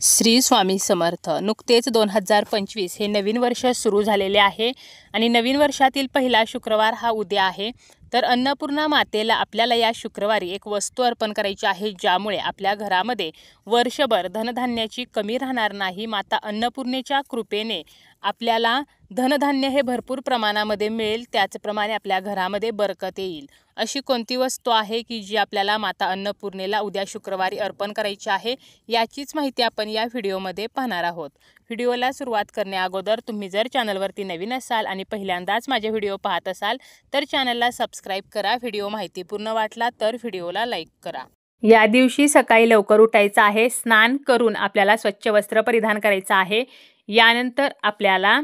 श्री स्वामी समर्थ. नुकतेच 2025 हे नवीन वर्ष सुरू झालेले आहे आणि नवीन वर्षातील पहिला शुक्रवार हा उद्या आहे. तर अन्नपूर्णा मातेला आपल्याला या शुक्रवारी एक वस्तू अर्पण करायची आहे, ज्यामुळे आपल्या घरामध्ये वर्षभर धनधान्याची कमी राहणार नाही. माता अन्नपूर्णेच्या कृपेने आपल्याला धनधान्य हे भरपूर प्रमाणामध्ये मिळेल, त्याचप्रमाणे आपल्या घरामध्ये बरकत येईल. अशी कोणती वस्तू आहे की जी आपल्याला माता अन्नपूर्णेला उद्या शुक्रवारी अर्पण करायची आहे, याचीच माहिती आपण या व्हिडिओमध्ये पाहणार आहोत. व्हिडिओला सुरुवात करण्या अगोदर तुम्ही जर चॅनलवरती नवीन असाल आणि पहिल्यांदाच माझे व्हिडिओ पाहत असाल तर चॅनलला सबस्क्राईब करा. व्हिडिओ माहितीपूर्ण वाटला तर व्हिडिओला लाईक करा. या दिवशी सकाळी लवकर उठायचं आहे. स्नान करून आपल्याला स्वच्छ वस्त्र परिधान करायचं आहे. यानंतर आपल्याला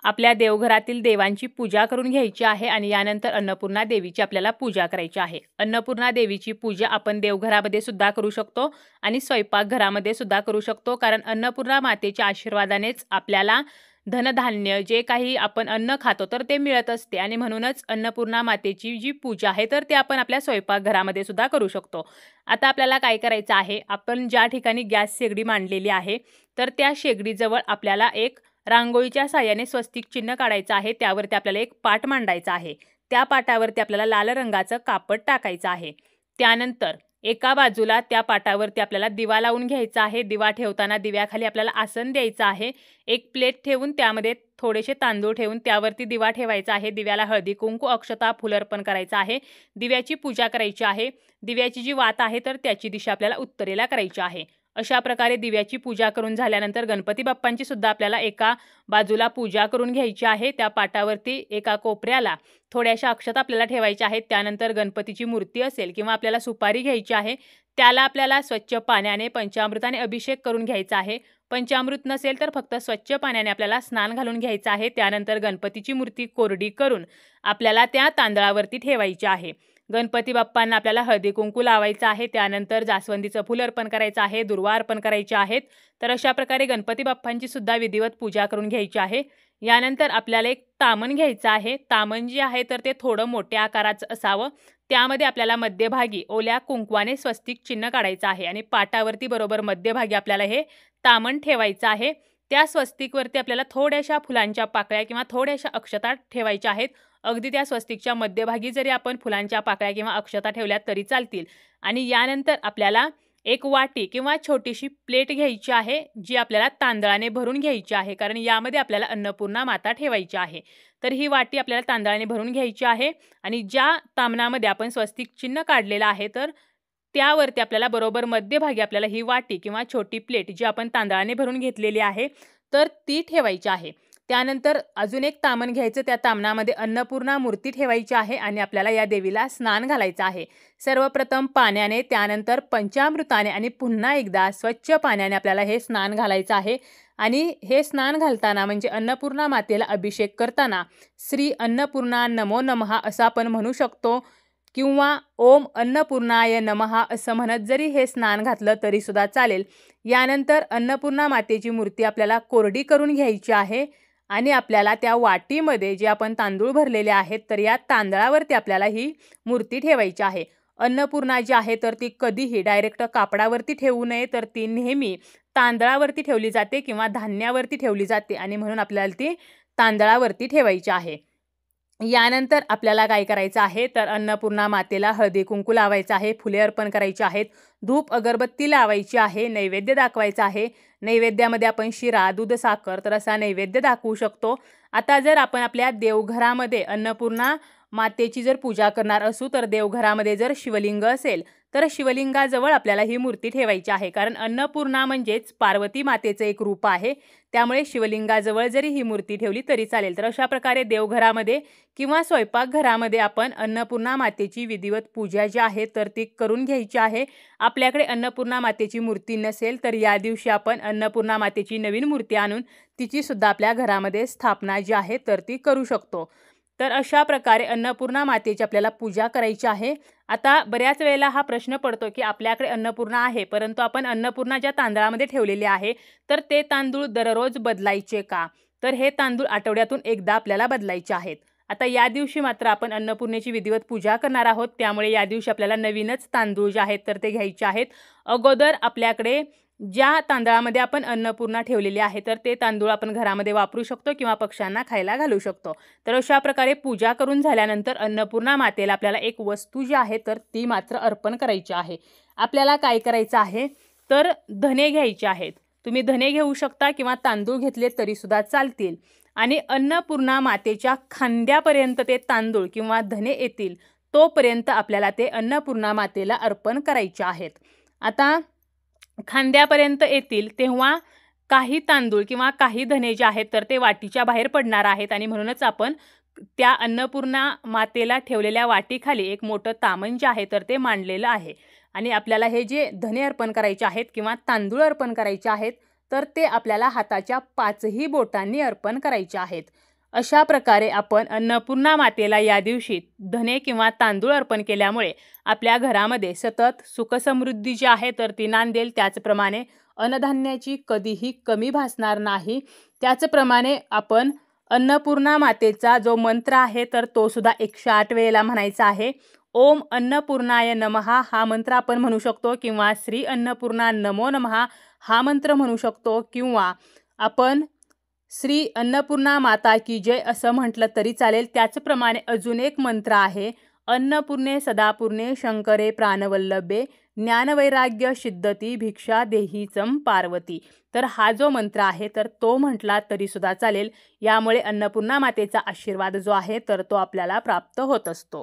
आपल्या देवघरातील देवांची पूजा करून घ्यायची आहे आणि यानंतर अन्नपूर्णा देवीची आपल्याला पूजा करायची आहे. अन्नपूर्णा देवीची पूजा आपण देवघरामध्ये सुद्धा करू शकतो आणि स्वयंपाकघरामध्ये सुद्धा करू शकतो, कारण अन्नपूर्णा मातेच्या आशीर्वादानेच आपल्याला धनधान्य जे काही आपण अन्न खातो तर ते मिळत असते आणि म्हणूनच अन्नपूर्णा मातेची जी पूजा आहे तर ते आपण आपल्या स्वयंपाकघरामध्ये सुद्धा करू शकतो. आता आपल्याला काय करायचं आहे, आपण ज्या ठिकाणी गॅस शेगडी मांडलेली आहे तर त्या शेगडीजवळ आपल्याला एक रांगोळीच्या साहाय्याने स्वस्तिक चिन्ह काढायचं आहे. त्यावरती आपल्याला एक पाट मांडायचा आहे. त्या पाटावरती आपल्याला लाल रंगाचं कापड टाकायचं आहे. त्यानंतर एका बाजूला त्या पाटावरती आपल्याला दिवा लावून घ्यायचा आहे. दिवा ठेवताना दिव्याखाली आपल्याला आसन द्यायचं आहे. एक प्लेट ठेवून त्यामध्ये थोडेसे तांदूळ ठेवून त्यावरती दिवा ठेवायचा आहे. दिव्याला हळदी कुंकू अक्षता फूल अर्पण करायचं आहे. दिव्याची पूजा करायची आहे. दिव्याची जी वात आहे तर त्याची दिशा आपल्याला उत्तरेला करायची आहे. अशा प्रकारे दिव्याची पूजा करून झाल्यानंतर गणपती बाप्पांची सुद्धा आपल्याला एका बाजूला पूजा करून घ्यायची आहे. त्या पाटावरती एका कोपऱ्याला थोड्याशा अक्षता आपल्याला ठेवायच्या आहेत. त्यानंतर गणपतीची मूर्ती असेल किंवा आपल्याला सुपारी घ्यायची आहे, त्याला आपल्याला स्वच्छ पाण्याने पंचामृताने अभिषेक करून घ्यायचा आहे. पंचामृत नसेल तर फक्त स्वच्छ पाण्याने आपल्याला स्नान घालून घ्यायचं आहे. त्यानंतर गणपतीची मूर्ती कोरडी करून आपल्याला त्या तांदळावरती ठेवायची आहे. गणपती बाप्पांना आपल्याला हळदी कुंकू लावायचं आहे. त्यानंतर जास्वंदीचं फूल अर्पण करायचं आहे. दुर्वा अर्पण करायचे आहेत. तर अशा प्रकारे गणपती बाप्पांची सुद्धा विधिवत पूजा करून घ्यायची आहे. यानंतर आपल्याला एक तामण घ्यायचं आहे. तामण जे आहे तर ते थोडं मोठ्या आकाराचं असावं. त्यामध्ये आपल्याला मध्यभागी ओल्या कुंकवाने स्वस्तिक चिन्ह काढायचं आहे आणि पाटावरती बरोबर मध्यभागी आपल्याला हे तामण ठेवायचं आहे. त्या स्वस्तिकवरती आपल्याला थोड्याशा फुलांच्या पाकळ्या किंवा थोड्याशा अक्षता ठेवायच्या आहेत. अगदी त्या स्वस्तिकच्या मध्यभागी जरी आपण फुलांच्या पाकळ्या किंवा अक्षता ठेवल्या तरी चालतील. आणि यानंतर आपल्याला एक वाटी किंवा छोटीशी प्लेट घ्यायची आहे, जी आपल्याला तांदळाने भरून घ्यायची आहे, कारण यामध्ये आपल्याला अन्नपूर्णा माता ठेवायची आहे. तर ही वाटी आपल्याला तांदळाने भरून घ्यायची आहे आणि ज्या तामणामध्ये आपण स्वस्तिक चिन्ह काढलेलं आहे तर त्यावरती आपल्याला बरोबर मध्यभागी आपल्याला ही वाटी किंवा छोटी प्लेट जी आपण तांदळाने भरून घेतलेली आहे तर ती ठेवायची आहे. त्यानंतर अजून एक तामण घ्यायचं. त्या तामणामध्ये अन्नपूर्णा मूर्ती ठेवायची आहे आणि आपल्याला या देवीला स्नान घालायचं आहे. सर्वप्रथम पाण्याने, त्यानंतर पंचामृताने आणि पुन्हा एकदा स्वच्छ पाण्याने आपल्याला हे स्नान घालायचं आहे. आणि हे स्नान घालताना म्हणजे अन्नपूर्णा मातेला अभिषेक करताना श्री अन्नपूर्णा नमो नमः असं आपण म्हणू शकतो किंवा ओम अन्नपूर्णाय नमः असं म्हणत जरी हे स्नान घातलं तरी सुद्धा चालेल. यानंतर अन्नपूर्णा मातेची मूर्ती आपल्याला कोरडी करून घ्यायची आहे आणि आपल्याला त्या वाटीमध्ये जे आपण तांदूळ भरलेले आहेत तर या तांदळावरती आपल्याला ही मूर्ती ठेवायची आहे. अन्नपूर्णा जी आहे तर ती कधीही डायरेक्ट कापडावरती ठेवू नये, तर ती नेहमी तांदळावरती ठेवली जाते किंवा धान्यावरती ठेवली जाते आणि म्हणून आपल्याला ती तांदळावरती ठेवायची आहे. यानंतर आपल्याला काय करायचं आहे तर अन्नपूर्णा मातेला हळदी कुंकू लावायचं आहे. फुले अर्पण करायची आहेत. धूप अगरबत्ती लावायची आहे. नैवेद्य दाखवायचा आहे. नैवेद्यामध्ये आपण शिरा, दूध, साखर तर असा नैवेद्य दाखवू शकतो. आता जर आपण आपल्या देवघरामध्ये अन्नपूर्णा मातेची जर पूजा करणार असू तर देवघरामध्ये जर शिवलिंग असेल तर शिवलिंगाजवळ आपल्याला ही मूर्ती ठेवायची आहे, कारण अन्नपूर्णा म्हणजेच पार्वती मातेचं एक रूप आहे. त्यामुळे शिवलिंगाजवळ जरी ही मूर्ती ठेवली तरी चालेल. तर अशा प्रकारे देवघरामध्ये किंवा स्वयंपाकघरामध्ये आपण अन्नपूर्णा मातेची विधिवत पूजा जी आहे तर ती करून घ्यायची आहे. आपल्याकडे अन्नपूर्णा मातेची मूर्ती नसेल तर या दिवशी आपण अन्नपूर्णा मातेची नवीन मूर्ती आणून तिची सुद्धा आपल्या घरामध्ये स्थापना जी आहे तर ती करू शकतो. तर अशा प्रकारे अन्नपूर्णा मातेची आपल्याला पूजा करायची आहे. आता बऱ्याच वेळेला हा प्रश्न पडतो की आपल्याकडे अन्नपूर्णा आहे, परंतु आपण अन्नपूर्णा ज्या तांदळामध्ये ठेवलेले आहे तर ते तांदूळ दररोज बदलायचे का? तर हे तांदूळ आठवड्यातून एकदा आपल्याला बदलायचे आहेत. आता या दिवशी मात्र आपण अन्नपूर्णेची विधिवत पूजा करणार आहोत, त्यामुळे या दिवशी आपल्याला नवीनच तांदूळ जे आहेत तर ते घ्यायचे आहेत. अगोदर आपल्याकडे ज्या तांदळामध्ये आपण अन्नपूर्णा ठेवलेली आहे तर ते तांदूळ आपण घरामध्ये वापरू शकतो किंवा पक्ष्यांना खायला घालू शकतो। तर अशा प्रकारे पूजा करून झाल्यानंतर अन्नपूर्णा मातेला आपल्याला एक वस्तू जी आहे तर ती मात्र अर्पण करायची आहे। आपल्याला काय करायचं आहे तर धने घ्यायचे आहेत। तुम्ही धने घेऊ शकता किंवा तांदूळ घेतले तरी सुद्धा चालतील आणि अन्नपूर्णा मातेच्या खांद्यापर्यंत ते तांदूळ किंवा धने येतील तोपर्यंत आपल्याला ते अन्नपूर्णा मातेला अर्पण करायचे आहेत। आता खांद्यापर्यंत येतील तेव्हा काही तांदूळ किंवा काही धने जे आहेत तर ते वाटीच्या बाहेर पडणार आहेत आणि म्हणूनच आपण त्या अन्नपूर्णा मातेला ठेवलेल्या वाटीखाली एक मोठं तामण जे आहे तर ते मांडलेलं आहे आणि आपल्याला हे जे धने अर्पण करायचे आहेत किंवा तांदूळ अर्पण करायचे आहेत तर ते आपल्याला हाताच्या 5ही बोटांनी अर्पण करायचे आहेत। अशा प्रकारे आपण अन्नपूर्णा मातेला या दिवशी धने किंवा तांदूळ अर्पण केल्यामुळे आपल्या घरामध्ये सतत सुखसमृद्धी जी आहे तर ती नांदेल। त्याचप्रमाणे अन्नधान्याची कधीही कमी भासणार नाही। त्याचप्रमाणे आपण अन्नपूर्णा मातेचा जो मंत्र आहे तर तो सुद्धा 108 वेळेला म्हणायचा आहे। ओम अन्नपूर्णाय नमः हा मंत्र आपण म्हणू शकतो किंवा श्री अन्नपूर्णा नमो नमः हा मंत्र म्हणू शकतो किंवा आपण श्री अन्नपूर्णा माता की जय असं म्हटलं तरी चालेल। त्याचप्रमाणे अजून एक मंत्र आहे अन्नपूर्णे सदापूर्णे शंकरे प्राणवल्लभे ज्ञानवैराग्य सिद्धती भिक्षा देही चम पार्वती। तर हा जो मंत्र आहे तर तो म्हटला तरी सुद्धा चालेल। यामुळे अन्नपूर्णा मातेचा आशीर्वाद जो आहे तर तो आपल्याला प्राप्त होत असतो।